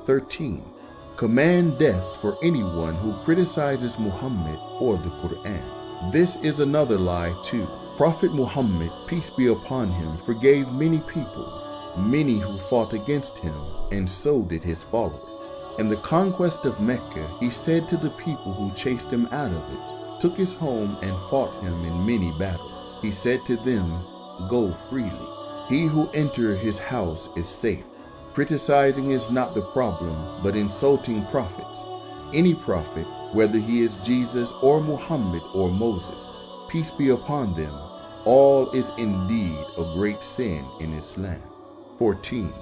13. Command death for anyone who criticizes Muhammad or the Quran. This is another lie too. Prophet Muhammad, peace be upon him, forgave many people, many who fought against him, and so did his followers. In the conquest of Mecca, he said to the people who chased him out of it, took his home and fought him in many battles. He said to them, "Go freely. He who enters his house is safe." Criticizing is not the problem, but insulting prophets. Any prophet, whether he is Jesus or Muhammad or Moses, peace be upon them, all is indeed a great sin in Islam. 14.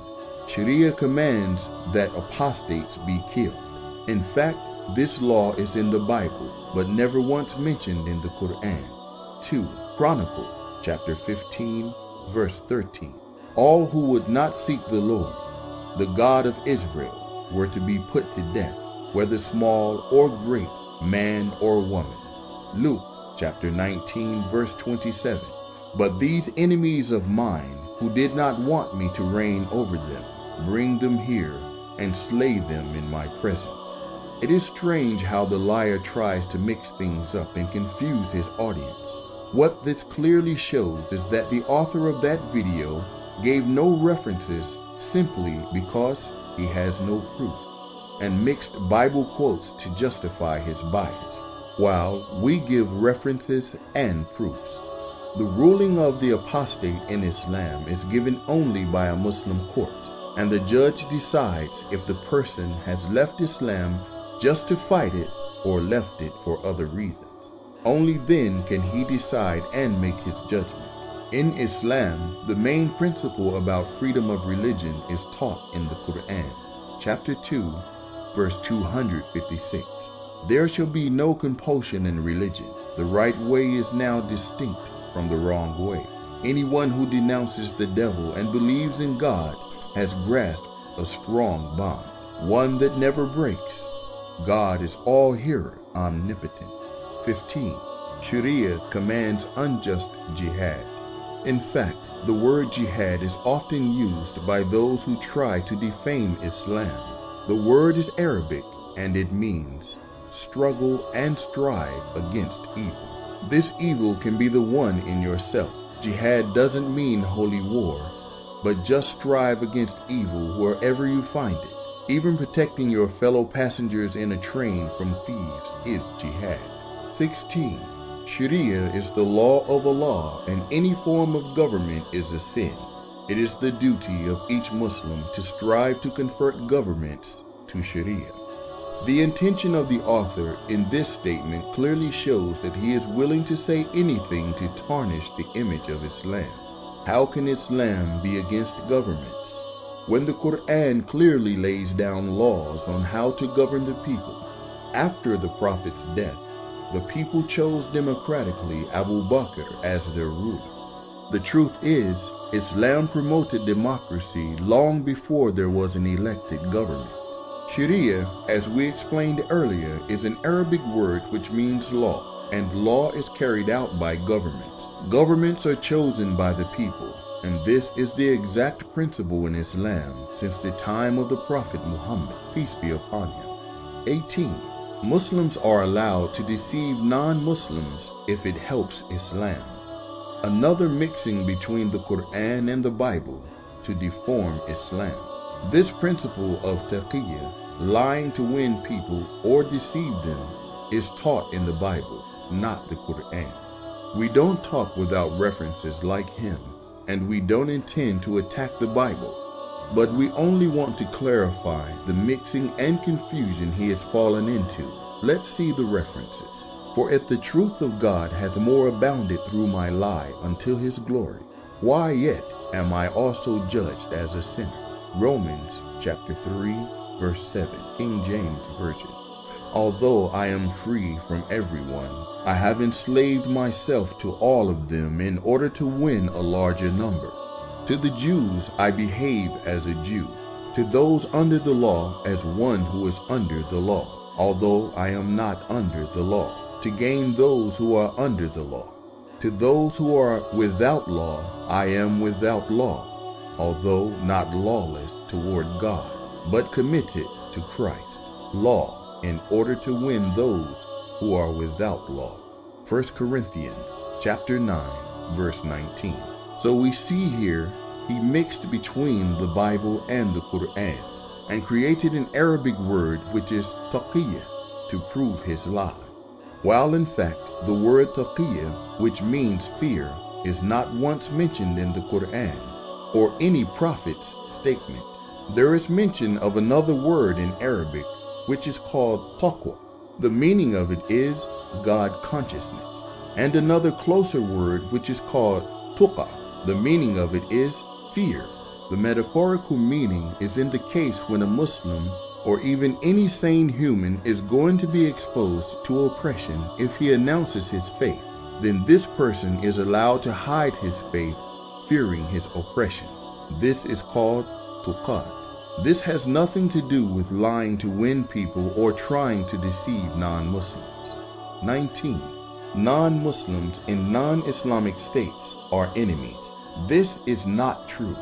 Sharia commands that apostates be killed. In fact, this law is in the Bible, but never once mentioned in the Quran. 2. Chronicles, chapter 15, verse 13. All who would not seek the Lord, the God of Israel, were to be put to death, whether small or great, man or woman. Luke, chapter 19, verse 27. But these enemies of mine, who did not want me to reign over them, bring them here and slay them in my presence. It is strange how the liar tries to mix things up and confuse his audience. What this clearly shows is that the author of that video gave no references simply because he has no proof, and mixed Bible quotes to justify his bias, while we give references and proofs. The ruling of the apostate in Islam is given only by a Muslim court, and the judge decides if the person has left Islam just to fight it or left it for other reasons. Only then can he decide and make his judgment. In Islam, the main principle about freedom of religion is taught in the Quran, chapter 2, verse 256. There shall be no compulsion in religion. The right way is now distinct from the wrong way. Anyone who denounces the devil and believes in God has grasped a strong bond, one that never breaks. God is all-hearer, omnipotent. 15. Sharia commands unjust jihad. In fact, the word jihad is often used by those who try to defame Islam. The word is Arabic and it means struggle and strive against evil. This evil can be the one in yourself. Jihad doesn't mean holy war, but just strive against evil wherever you find it. Even protecting your fellow passengers in a train from thieves is jihad. 16. Sharia is the law of Allah, and any form of government is a sin. It is the duty of each Muslim to strive to convert governments to Sharia. The intention of the author in this statement clearly shows that he is willing to say anything to tarnish the image of Islam. How can Islam be against governments when the Quran clearly lays down laws on how to govern the people? After the Prophet's death, the people chose democratically Abu Bakr as their ruler. The truth is, Islam promoted democracy long before there was an elected government. Sharia, as we explained earlier, is an Arabic word which means law, and law is carried out by governments. Governments are chosen by the people, and this is the exact principle in Islam since the time of the Prophet Muhammad, peace be upon him. 18. Muslims are allowed to deceive non-Muslims if it helps Islam. Another mixing between the Quran and the Bible to deform Islam. This principle of taqiyya, lying to win people or deceive them, is taught in the Bible, not the Quran. We don't talk without references like him, and we don't intend to attack the Bible, but we only want to clarify the mixing and confusion he has fallen into. Let's see the references. For if the truth of God hath more abounded through my lie until his glory, why yet am I also judged as a sinner? Romans chapter 3, verse 7, King James Version. Although I am free from everyone, I have enslaved myself to all of them in order to win a larger number. To the Jews I behave as a Jew, to those under the law as one who is under the law, although I am not under the law, to gain those who are under the law. To those who are without law I am without law, although not lawless toward God, but committed to Christ, law, in order to win those who are without law. 1 Corinthians chapter 9, verse 19. So we see here he mixed between the Bible and the Quran and created an Arabic word which is taqiyya to prove his lie. While in fact the word taqiyya, which means fear, is not once mentioned in the Quran or any prophet's statement. There is mention of another word in Arabic which is called taqwa. The meaning of it is God consciousness, and another closer word which is called tuqa. The meaning of it is fear. The metaphorical meaning is in the case when a Muslim or even any sane human is going to be exposed to oppression if he announces his faith, then this person is allowed to hide his faith, fearing his oppression. This is called tuqat. This has nothing to do with lying to win people or trying to deceive non-Muslims. 19. Non-Muslims in non-Islamic states are enemies. This is not true.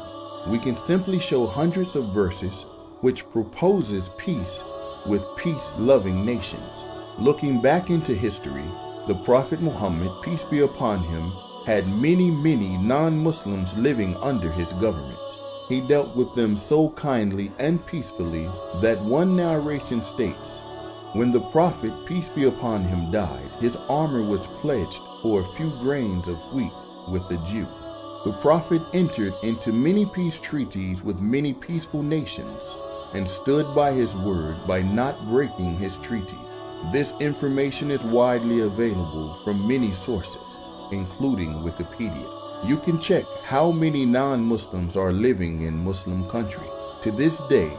We can simply show hundreds of verses which proposes peace with peace-loving nations. Looking back into history, the Prophet Muhammad, peace be upon him, had many non-Muslims living under his government. He dealt with them so kindly and peacefully that one narration states, when the Prophet, peace be upon him, died, his armor was pledged for a few grains of wheat with a Jew. The Prophet entered into many peace treaties with many peaceful nations and stood by his word by not breaking his treaties. This information is widely available from many sources, including Wikipedia. You can check how many non-Muslims are living in Muslim countries. To this day,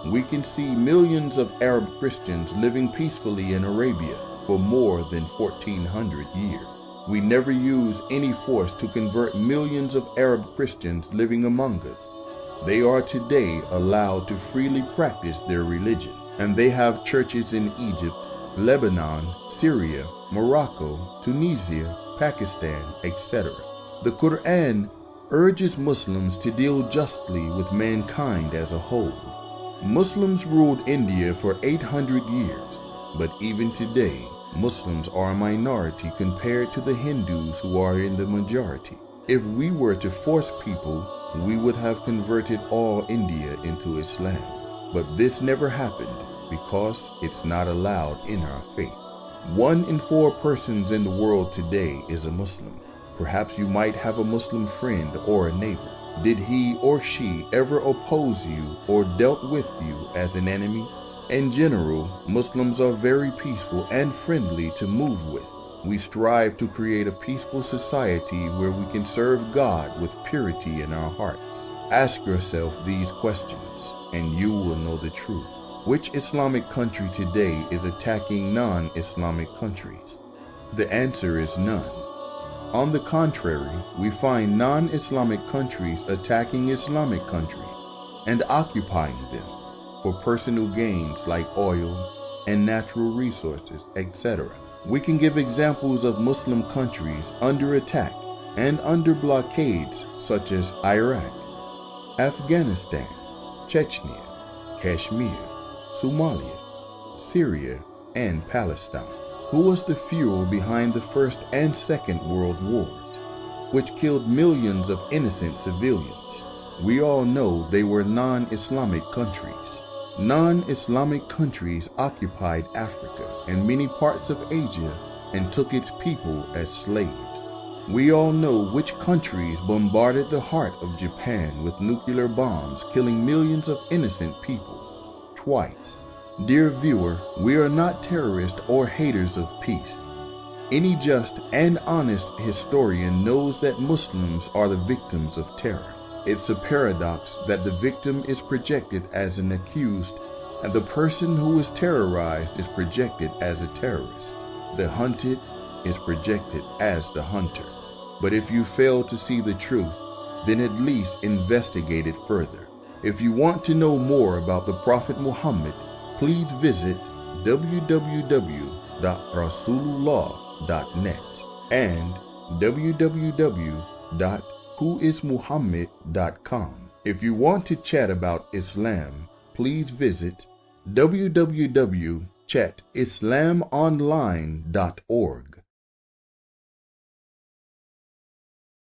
we can see millions of Arab Christians living peacefully in Arabia for more than 1400 years. We never use any force to convert millions of Arab Christians living among us. They are today allowed to freely practice their religion, and they have churches in Egypt, Lebanon, Syria, Morocco, Tunisia, Pakistan, etc. The Quran urges Muslims to deal justly with mankind as a whole. Muslims ruled India for 800 years, but even today, Muslims are a minority compared to the Hindus who are in the majority. If we were to force people, we would have converted all India into Islam. But this never happened because it's not allowed in our faith. 1 in 4 persons in the world today is a Muslim. Perhaps you might have a Muslim friend or a neighbor. Did he or she ever oppose you or dealt with you as an enemy? In general, Muslims are very peaceful and friendly to move with. We strive to create a peaceful society where we can serve God with purity in our hearts. Ask yourself these questions, and you will know the truth. Which Islamic country today is attacking non-Islamic countries? The answer is none. On the contrary, we find non-Islamic countries attacking Islamic countries and occupying them for personal gains like oil and natural resources, etc. We can give examples of Muslim countries under attack and under blockades such as Iraq, Afghanistan, Chechnya, Kashmir, Somalia, Syria, and Palestine. Who was the fuel behind the First and Second World Wars, which killed millions of innocent civilians? We all know they were non-Islamic countries. Non-Islamic countries occupied Africa and many parts of Asia and took its people as slaves. We all know which countries bombarded the heart of Japan with nuclear bombs, killing millions of innocent people twice. Dear viewer, we are not terrorists or haters of peace. Any just and honest historian knows that Muslims are the victims of terror. It's a paradox that the victim is projected as an accused and the person who is terrorized is projected as a terrorist. The hunted is projected as the hunter. But if you fail to see the truth, then at least investigate it further. If you want to know more about the Prophet Muhammad, please visit www.rasulullah.net and www.whoismuhammad.com. If you want to chat about Islam, please visit www.chatislamonline.org.